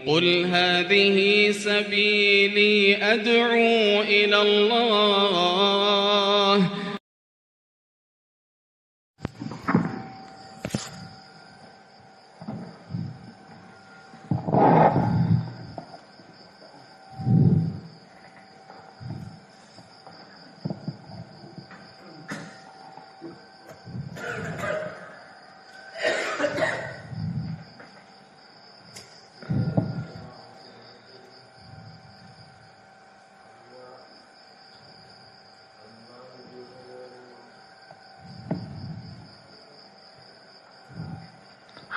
قل هذه سبيلي أدعو إلى الله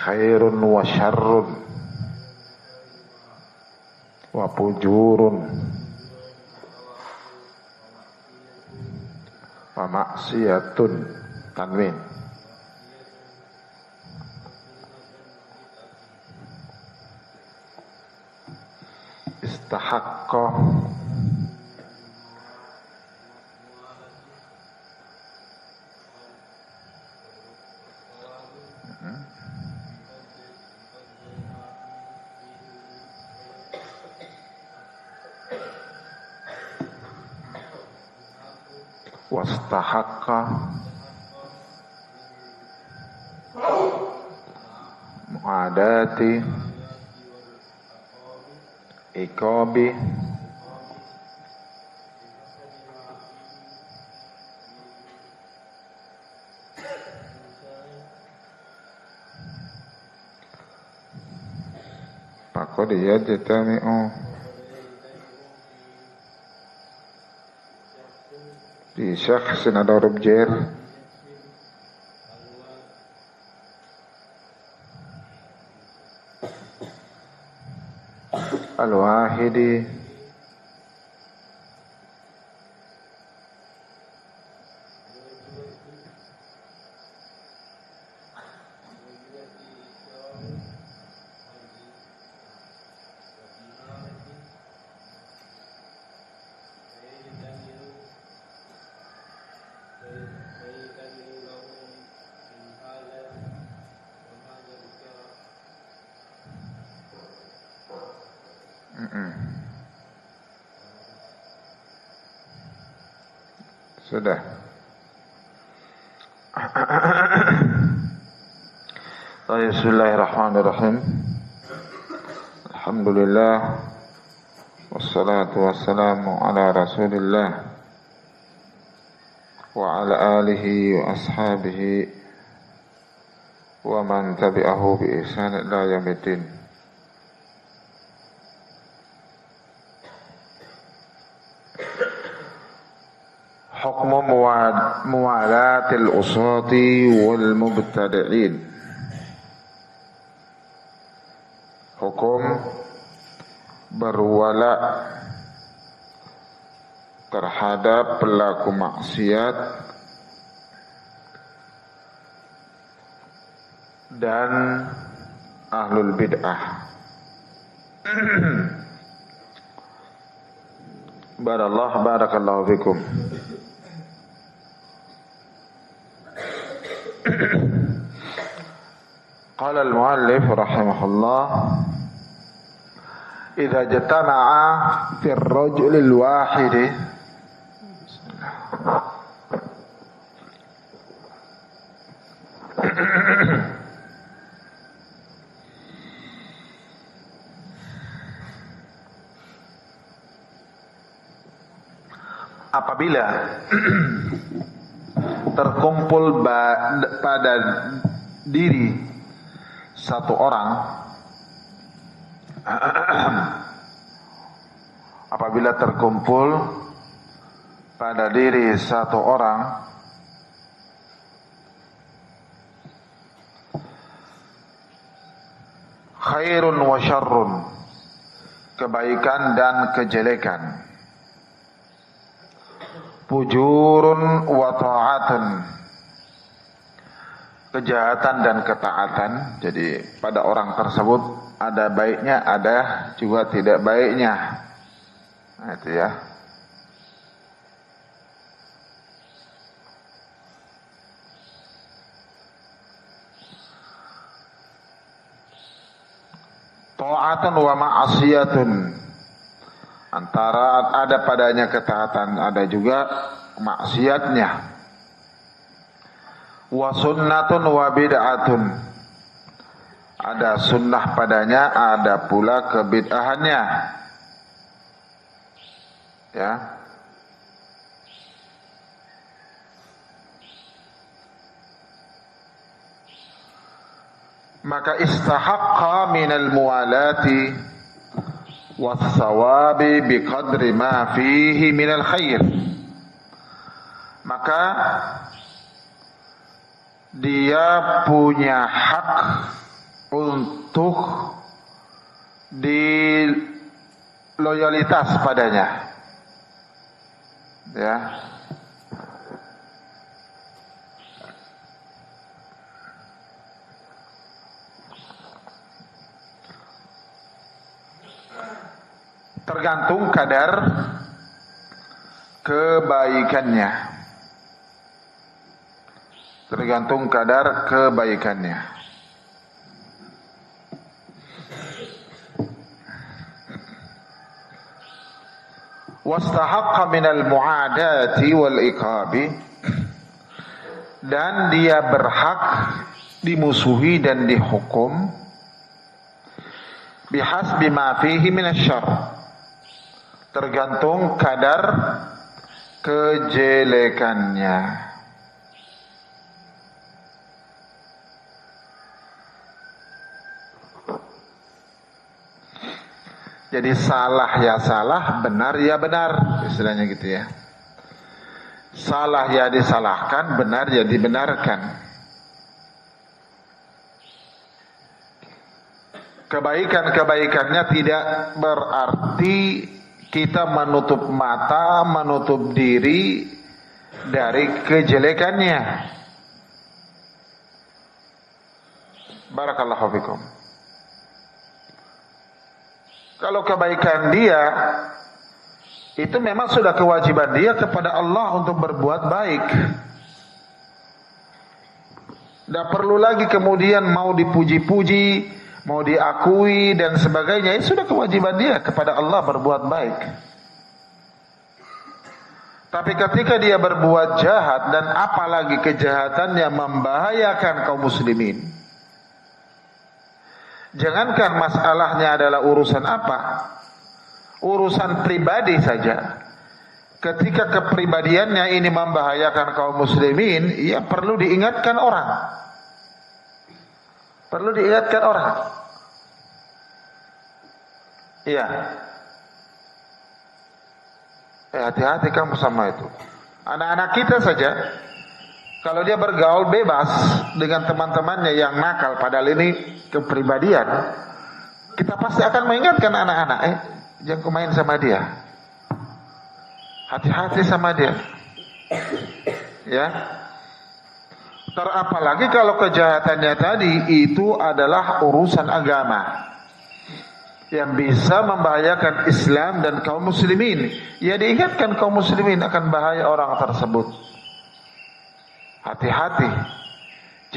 khairun wa syarrun wa pujurun wa maksiyatun tanwin istahaqqa wastahaqqa muadati iqabi faqad yajtami'u di syakhsin ada huruf jar al-wahidi sudah. Bismillahirrahmanirrahim. Alhamdulillah wassalatu wassalamu ala Rasulillah wa ala alihi wa ashabihi wa man tabi'ahu bi ihsan ila yaumiddin. Hukmu muwalatil usati wal mubtadi'in. Hukum berwala terhadap pelaku maksiat dan ahlul bid'ah. Barakallahu fikum. Qala al-muallif rahimahullah idza jatama'a fi ar-rajul al-wahid apabila terkumpul pada diri satu orang, apabila terkumpul pada diri satu orang khairun wa syarrun, kebaikan dan kejelekan, fujurun wa ta'atun, kejahatan dan ketaatan. Jadi pada orang tersebut ada baiknya, ada juga tidak baiknya. Nah, itu ya. ta'atun wa ma'asiyatun. Antara ada padanya ketaatan, ada juga maksiatnya. Wa sunnatun wa bid'atun. Ada sunnah padanya, ada pula kebid'ahannya. Ya. Maka istahaqqa minal muwalati was-sawabi biqadri ma fihi minal khair. Maka dia punya hak untuk di loyalitas padanya. Ya. Tergantung kadar kebaikannya. Tergantung kadar kebaikannya. Wastahaqqa minal mu'adati wal iqabi. Dan dia berhak dimusuhi dan dihukum bihasbi ma fihi minasyarr. Tergantung kadar kejelekannya. Jadi salah ya salah, benar ya benar, istilahnya gitu ya. Salah ya disalahkan, benar ya dibenarkan. Kebaikan-kebaikannya tidak berarti kita menutup mata, menutup diri dari kejelekannya. Barakallahu fikum. Kalau kebaikan dia, itu memang sudah kewajiban dia kepada Allah untuk berbuat baik. Tidak perlu lagi kemudian mau dipuji-puji, mau diakui dan sebagainya. Itu sudah kewajiban dia kepada Allah berbuat baik. Tapi ketika dia berbuat jahat dan apalagi kejahatannya membahayakan kaum muslimin, jangankan masalahnya adalah urusan apa, urusan pribadi saja. Ketika kepribadiannya ini membahayakan kaum muslimin, ya perlu diingatkan orang. Perlu diingatkan orang. Iya. Hati-hati kamu sama itu. Anak-anak kita saja, kalau dia bergaul bebas dengan teman-temannya yang nakal, padahal ini kepribadian, kita pasti akan mengingatkan anak-anak, jangan main sama dia. Hati-hati sama dia. Ya. Terapalagi kalau kejahatannya tadi itu adalah urusan agama yang bisa membahayakan Islam dan kaum muslimin. Ya diingatkan kaum muslimin akan bahaya orang tersebut. Hati-hati.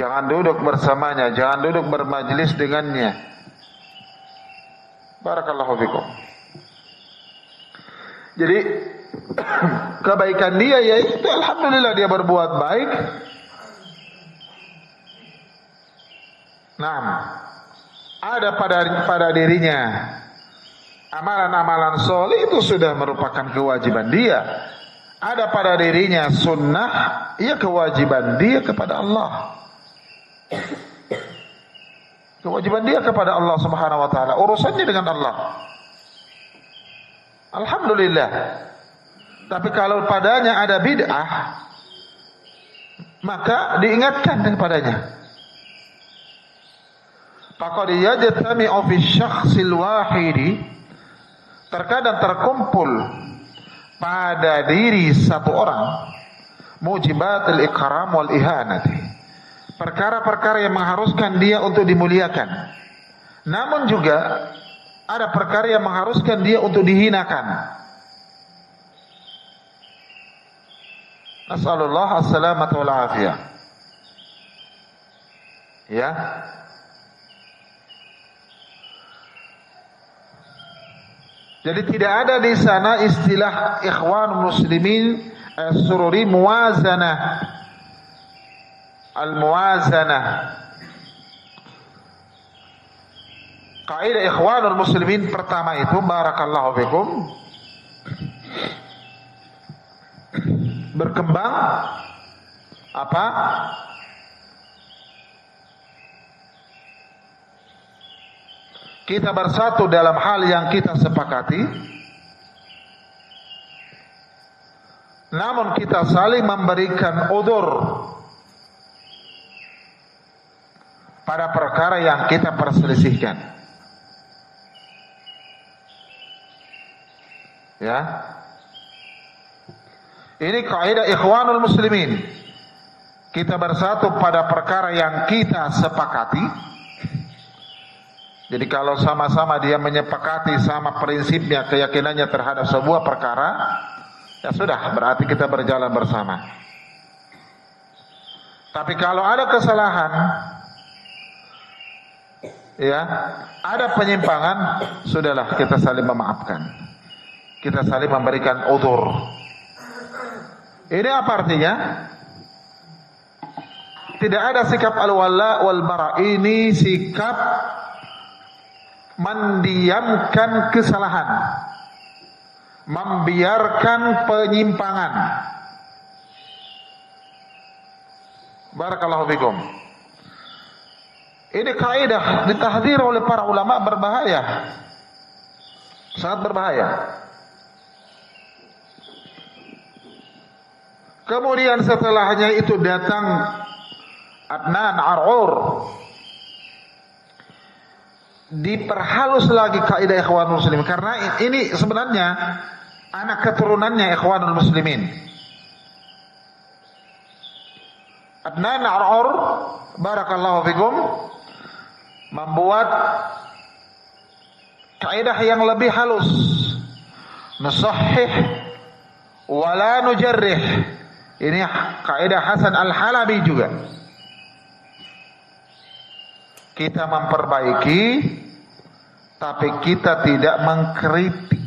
Jangan duduk bersamanya, jangan duduk bermajlis dengannya. Barakallahu fikum. Jadi kebaikan dia yaitu alhamdulillah dia berbuat baik. Nah, ada pada dirinya amalan-amalan soleh, itu sudah merupakan kewajiban dia. Ada pada dirinya sunnah, ia kewajiban dia kepada Allah. Kewajiban dia kepada Allah Subhanahu wa taala, urusannya dengan Allah. Alhamdulillah. Tapi kalau padanya ada bid'ah, maka diingatkan kepadanya. Faqad yajtami'u fi syakhsil wahidi, terkadang terkumpul pada diri satu orang mujibatul ikram wal ihanati, perkara-perkara yang mengharuskan dia untuk dimuliakan, namun juga ada perkara yang mengharuskan dia untuk dihinakan. Nasallallahu as-salamata wal afiyah. Ya. Jadi tidak ada di sana istilah ikhwan muslimin sururi muwazanah. Al-muwazanah. Kaidah ikhwanul muslimin pertama itu barakallahu fikum berkembang apa? Kita bersatu dalam hal yang kita sepakati, namun kita saling memberikan udzur pada perkara yang kita perselisihkan. Ya. Ini kaidah ikhwanul muslimin. Kita bersatu pada perkara yang kita sepakati. Jadi kalau sama-sama dia menyepakati sama prinsipnya, keyakinannya terhadap sebuah perkara, ya sudah, berarti kita berjalan bersama. Tapi kalau ada kesalahan, ya, ada penyimpangan, sudahlah kita saling memaafkan. Kita saling memberikan udzur. Ini apa artinya? Tidak ada sikap al-wala wal bara. Ini sikap mendiamkan kesalahan, membiarkan penyimpangan. Barakallahu fikum. Ini kaidah ditahdzir oleh para ulama, berbahaya, sangat berbahaya. Kemudian setelahnya itu datang Adnan Ar'ur, diperhalus lagi kaidah ikhwanul muslimin, karena ini sebenarnya anak keturunannya ikhwanul muslimin. Adnan Ar'ur barakallahu fikum membuat kaidah yang lebih halus, nusahhih wala nujarrih. Ini kaidah Hasan Al-Halabi juga. Kita memperbaiki, tapi kita tidak mengkritik.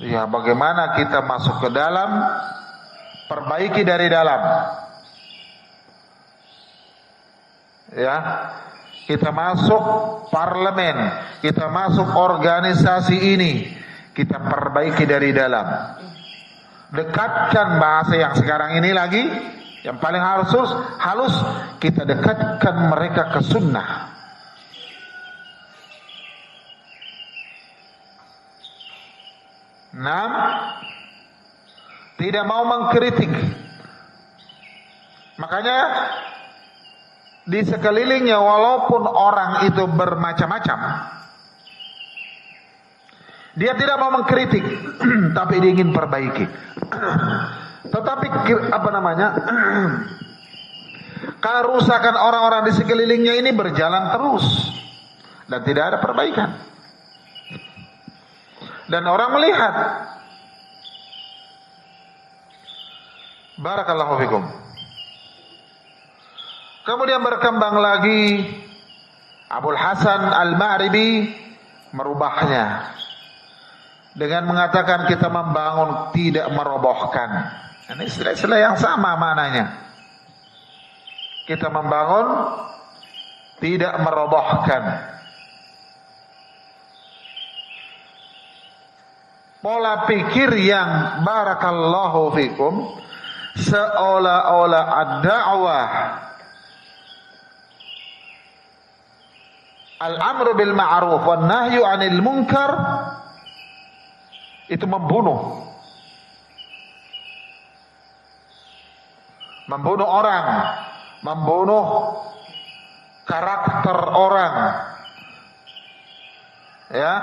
Ya, bagaimana kita masuk ke dalam, perbaiki dari dalam. Ya, kita masuk parlemen, kita masuk organisasi ini, kita perbaiki dari dalam. Dekatkan bahasa yang sekarang ini lagi, yang paling halus, kita dekatkan mereka ke sunnah. Tidak mau mengkritik. Makanya di sekelilingnya walaupun orang itu bermacam-macam, dia tidak mau mengkritik, tapi dia ingin perbaiki. Tetapi kerusakan orang-orang di sekelilingnya ini berjalan terus dan tidak ada perbaikan. Dan orang melihat. Barakallahu fikum. Kemudian berkembang lagi Abul Hasan Al-Ma'ribi merubahnya dengan mengatakan kita membangun, tidak merobohkan. Ini istilah-istilah yang sama maknanya. Kita membangun, tidak merobohkan. Pola pikir yang barakallahu fikum seolah-olah ad-da'wah al-amru bil ma'ruf wan nahyu 'anil munkar itu membunuh orang, membunuh karakter orang, ya,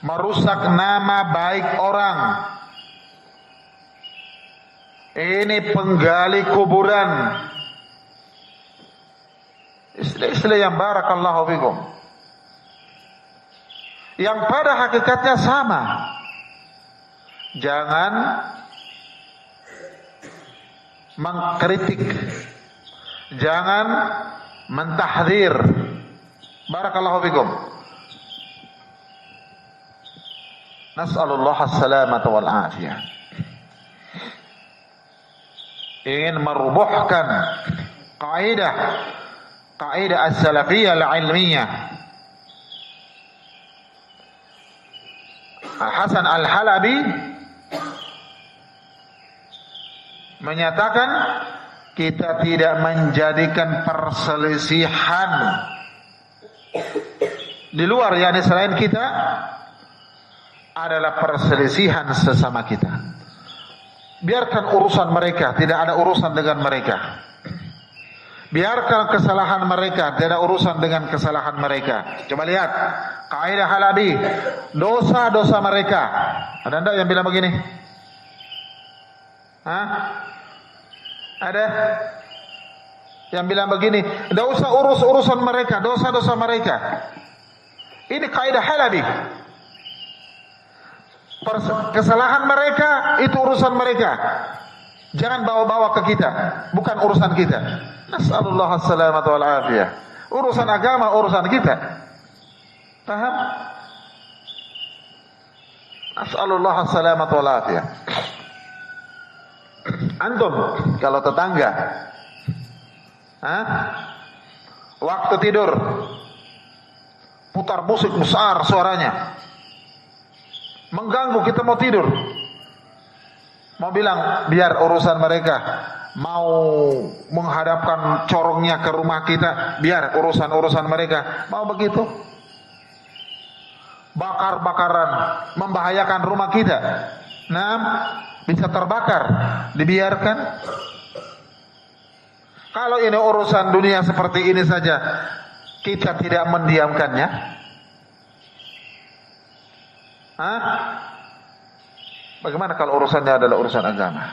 merusak nama baik orang. Ini penggali kuburan. Istilah-istilah yang barakallahu fikum, yang pada hakikatnya sama. Jangan mengkritik, jangan mentahdzir. Barakallahu fikum. Nas'alullah as-salamata wal afiyah. Ingin merubuhkan kaidah as-salafiyah al-ilmiyah. Hasan al-Halabi menyatakan kita tidak menjadikan perselisihan di luar, yakni selain kita, adalah perselisihan sesama kita. Biarkan urusan mereka, tidak ada urusan dengan mereka. Biarkan kesalahan mereka, tidak ada urusan dengan kesalahan mereka. Coba lihat kaidah Halabi, dosa-dosa mereka. Ada enggak yang bilang begini? Hah? Ada yang bilang begini, tidak usah urus urusan mereka, dosa-dosa mereka. Ini kaidah Halabi. Kesalahan mereka itu urusan mereka. Jangan bawa-bawa ke kita, bukan urusan kita. Nas'alullah as-salamata wal afiyah. Urusan agama urusan kita. Paham? Nas'alullah as-salamata wal afiyah. Antum kalau tetangga, waktu tidur putar musik besar suaranya, mengganggu kita mau tidur, mau bilang biar urusan mereka, mau menghadapkan corongnya ke rumah kita, biar urusan mereka, mau begitu? Bakar-bakaran membahayakan rumah kita, bisa terbakar, dibiarkan. Kalau ini urusan dunia seperti ini saja, kita tidak mendiamkannya. Bagaimana kalau urusannya adalah urusan agama?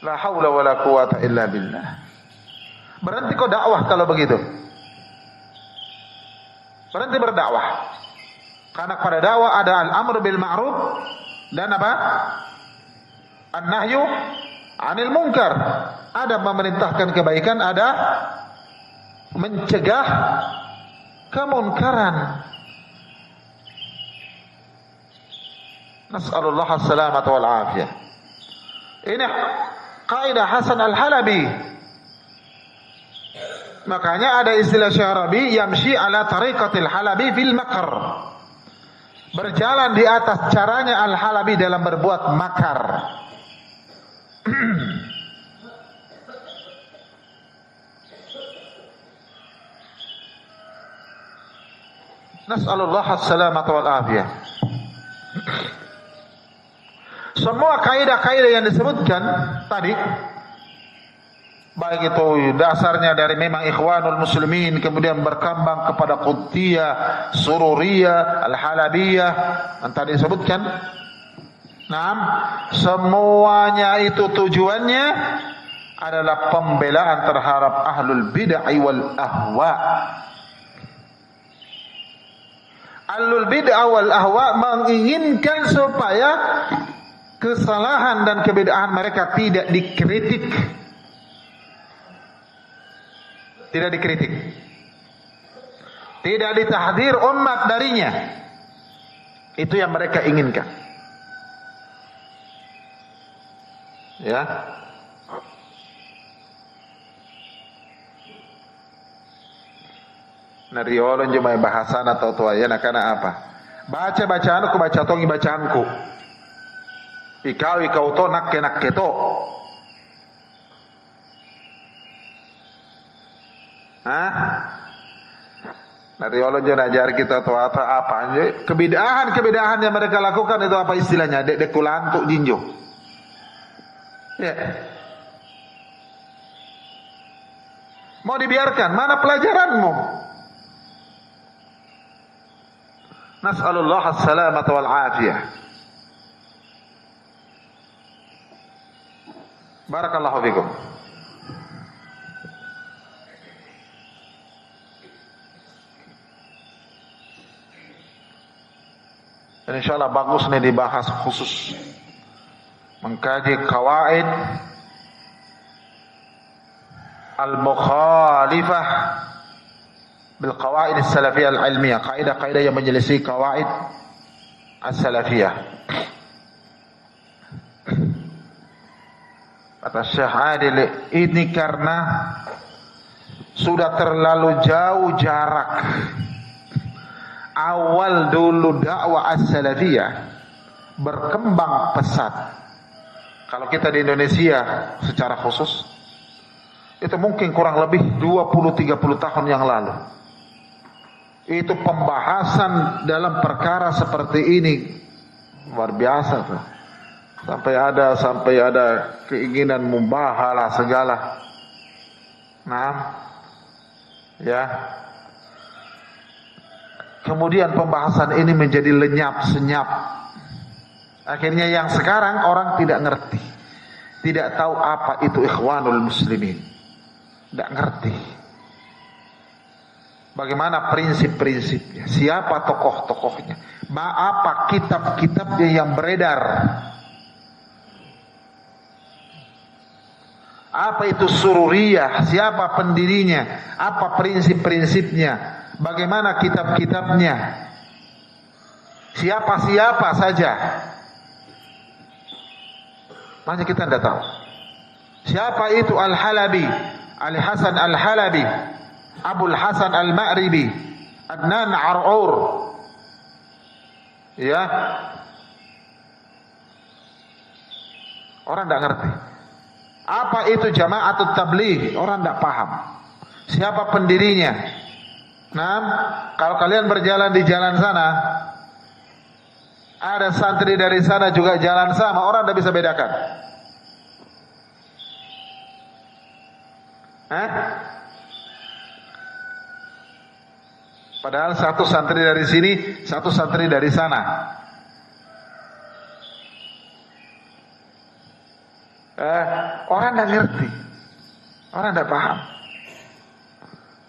La haula wala quwata illa billah. Berhenti kau dakwah kalau begitu. Berhenti berdakwah. Karena pada dakwah ada al-amr bil ma'ruf dan apa? An-nahyu 'anil munkar. Ada memerintahkan kebaikan, ada mencegah kemunkaran. Nas'alullah as-salamata wal afiyah. Ini kaidah Hasan al-Halabi. Makanya ada istilah Syarabi, yamshi ala tariqatil Halabi fil makar. Berjalan di atas caranya al-Halabi dalam berbuat makar. Nas'alullah as-salamata wal afiyah. Semua kaidah-kaidah yang disebutkan tadi, baik itu dasarnya dari memang Ikhwanul Muslimin, kemudian berkembang kepada Qutbiyah, Sururiyah, Al-Halabiyah yang tadi disebutkan. Semuanya itu tujuannya adalah pembelaan terhadap ahlul bid'ah wal ahwa. Ahlul bid'ah wal ahwa menginginkan supaya kesalahan dan kebid'ahan mereka tidak dikritik. Tidak dikritik. Tidak ditahdir umat darinya. Itu yang mereka inginkan. Ya. Nariolon jumai bahasan atau tuaya nakana apa? Baca bacaanku, baca tongi bacaanku. Ikau to nak keto. Nariolon jangan ajar kita atau apa? Kebidahan yang mereka lakukan itu apa istilahnya? Dek kulantuk jinjo. Ya. Mau dibiarkan? Mana pelajaranmu? Nas'alullah as-salamata wal afiyah. Barakallahu fikum. Dan insyaallah bagus nih dibahas khusus mengkaji kawaid al-mukhalifah bil qawaid as-salafiyah al-ilmiyah, kaidah-kaidah yang menyelisih qawaid as-salafiyah. Kata Syekh Adil, ini karena sudah terlalu jauh jarak. Awal dulu dakwah as-salafiyah berkembang pesat. Kalau kita di Indonesia secara khusus, itu mungkin kurang lebih 20-30 tahun yang lalu. Itu pembahasan dalam perkara seperti ini luar biasa tuh. Sampai ada keinginan membahalah segala. Nah, ya. Kemudian pembahasan ini menjadi lenyap senyap. Akhirnya yang sekarang orang tidak ngerti, tidak tahu apa itu ikhwanul muslimin, tidak ngerti bagaimana prinsip-prinsipnya, siapa tokoh-tokohnya, apa kitab-kitabnya yang beredar, apa itu sururiyah, siapa pendirinya, apa prinsip-prinsipnya, bagaimana kitab-kitabnya, siapa-siapa saja. Makanya kita tidak tahu siapa itu Al-Halabi, Al-Hasan Al-Halabi, Abul Hasan Al-Ma'ribi, Adnan Ar'ur. Ya, orang tidak ngerti. Apa itu Jama'atut Tabligh? Orang tidak paham. Siapa pendirinya? Nah, kalau kalian berjalan di jalan sana, ada santri dari sana juga jalan sama, orang tidak bisa bedakan. Padahal satu santri dari sini, satu santri dari sana. Orang tidak ngerti, orang tidak paham.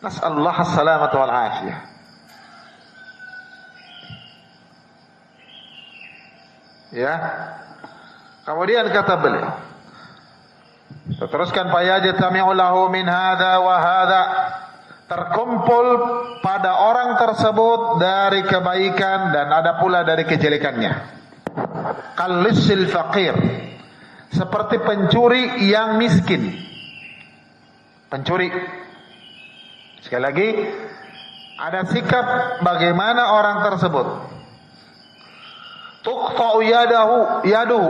Nas'alullah as-salamata wal afiyah. Ya. Kemudian kata beliau, teruskan fayajtami'u lahu min hadza wa hadza, terkumpul pada orang tersebut dari kebaikan dan ada pula dari kejelekannya. Kalisil faqir, seperti pencuri yang miskin. Pencuri. Sekali lagi, ada sikap bagaimana orang tersebut. Tuqta'u yaduhu.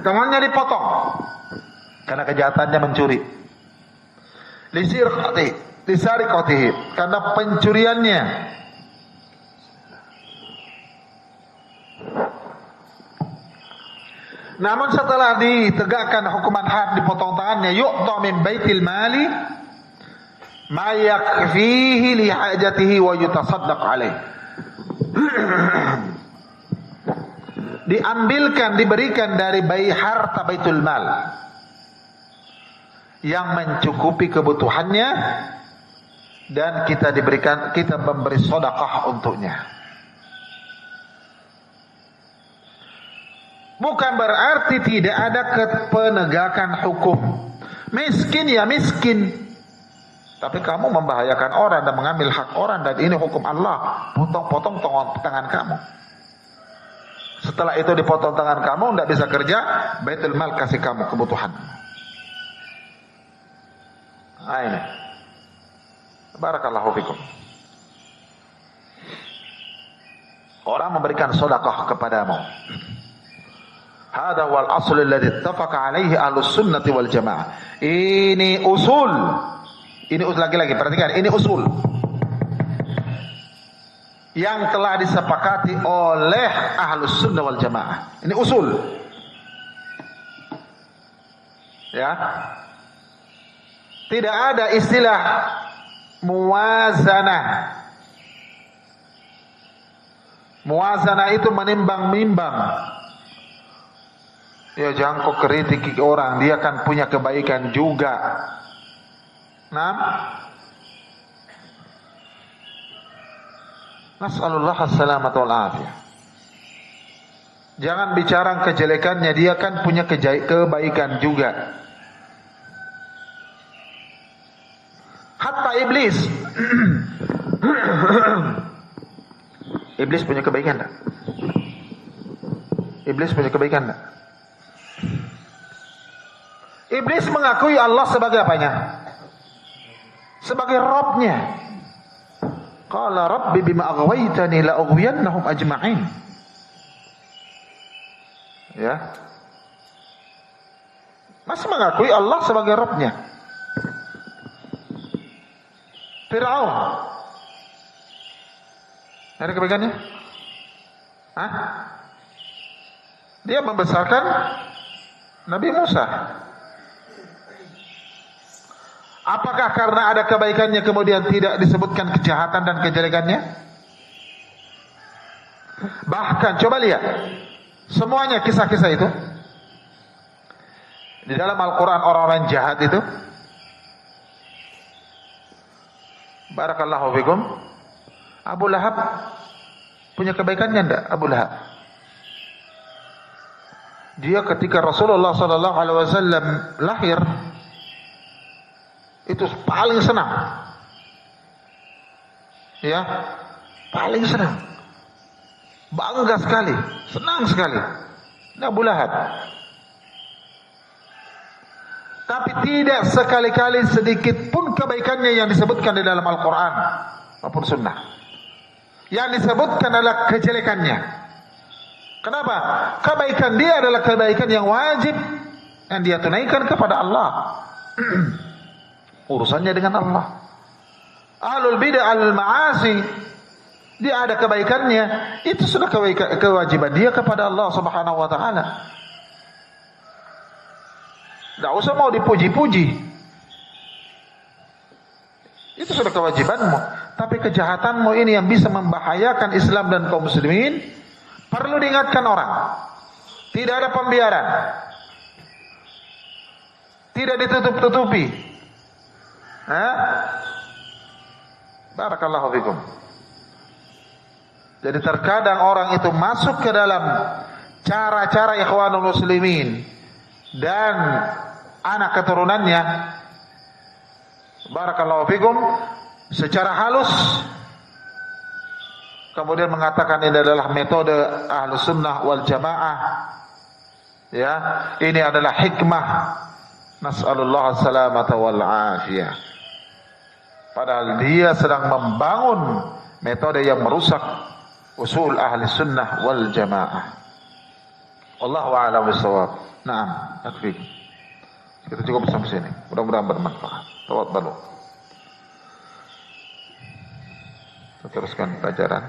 Tangannya dipotong karena kejahatannya mencuri. Lisariqatihi, karena pencuriannya. Namun setelah ditegakkan hukuman had, dipotong tangannya, yu'ta min baitil mali ma yakfihi li hajatihi wa yutasaddaq alaih. Diambilkan, diberikan dari harta baitul mal yang mencukupi kebutuhannya, dan kita memberi sedekah untuknya. Bukan berarti tidak ada penegakan hukum. Miskin ya miskin, tapi kamu membahayakan orang dan mengambil hak orang, dan ini hukum Allah. Potong-potong tangan kamu. Setelah itu dipotong tangan kamu, tidak bisa kerja, baitul mal kasih kamu kebutuhan. Nah ini, barakallahu fikum. Orang memberikan sedekah kepadamu. Hada wal asl alladhi ittafaqa alaihi ahlus sunnati wal jamaah. Ini usul. Ini usul lagi-lagi, perhatikan, ini usul yang telah disepakati oleh ahlus sunnah wal jamaah. Ini usul. Ya. Tidak ada istilah muwazanah. Muwazanah itu menimbang-nimbang. Ya, jangan kau kritik orang, dia kan punya kebaikan juga. Nah, nas'alullah as-salamata wal afiyah. Jangan bicara kejelekannya, dia kan punya kebaikan juga. Hatta iblis. Iblis punya kebaikan enggak? Iblis punya kebaikan enggak? Iblis mengakui Allah sebagai apanya? Sebagai Rabbnya. Qala rabbi bima aghwaytani la ughwiyannahum ajma'in. Ya. Masih mengakui Allah sebagai Rabbnya. Fir'aun. Ada kebaikannya? Hah? Dia membesarkan Nabi Musa. Apakah karena ada kebaikannya kemudian tidak disebutkan kejahatan dan kejelekannya? Bahkan coba lihat, semuanya kisah-kisah itu di dalam Al-Quran, orang-orang jahat itu, barakallahu fikum, Abu Lahab punya kebaikannya enggak? Abu Lahab, dia ketika Rasulullah SAW lahir itu paling senang, ya, paling senang, bangga sekali, senang sekali. Ini Abu Lahab. Tapi tidak sekali-kali sedikit pun kebaikannya yang disebutkan di dalam Al-Quran maupun Sunnah. Yang disebutkan adalah kejelekannya. Kenapa? Kebaikan dia adalah kebaikan yang wajib yang dia tunaikan kepada Allah. Urusannya dengan Allah. Ahlul bidah, ahlul ma'asi, dia ada kebaikannya, itu sudah kewajiban dia kepada Allah Subhanahu wa taala. Tidak usah mau dipuji-puji. Itu sudah kewajibanmu. Tapi kejahatanmu ini yang bisa membahayakan Islam dan kaum muslimin, perlu diingatkan orang. Tidak ada pembiaran. Tidak ditutup-tutupi. Barakallahu fikum. Jadi terkadang orang itu masuk ke dalam cara-cara ikhwanul muslimin dan anak keturunannya, barakallahu fikum, secara halus kemudian mengatakan ini adalah metode Ahlus Sunnah wal Jamaah, ya, ini adalah hikmah, nas'alullah salamata wal afiyah. Padahal dia sedang membangun metode yang merusak usul Ahli Sunnah wal Jamaah. Wallahu a'lam bishawab. Naam, akfi. Kita cukup sampai sini. Mudah-mudahan bermanfaat. Tafadhalu. Teruskan pelajaran.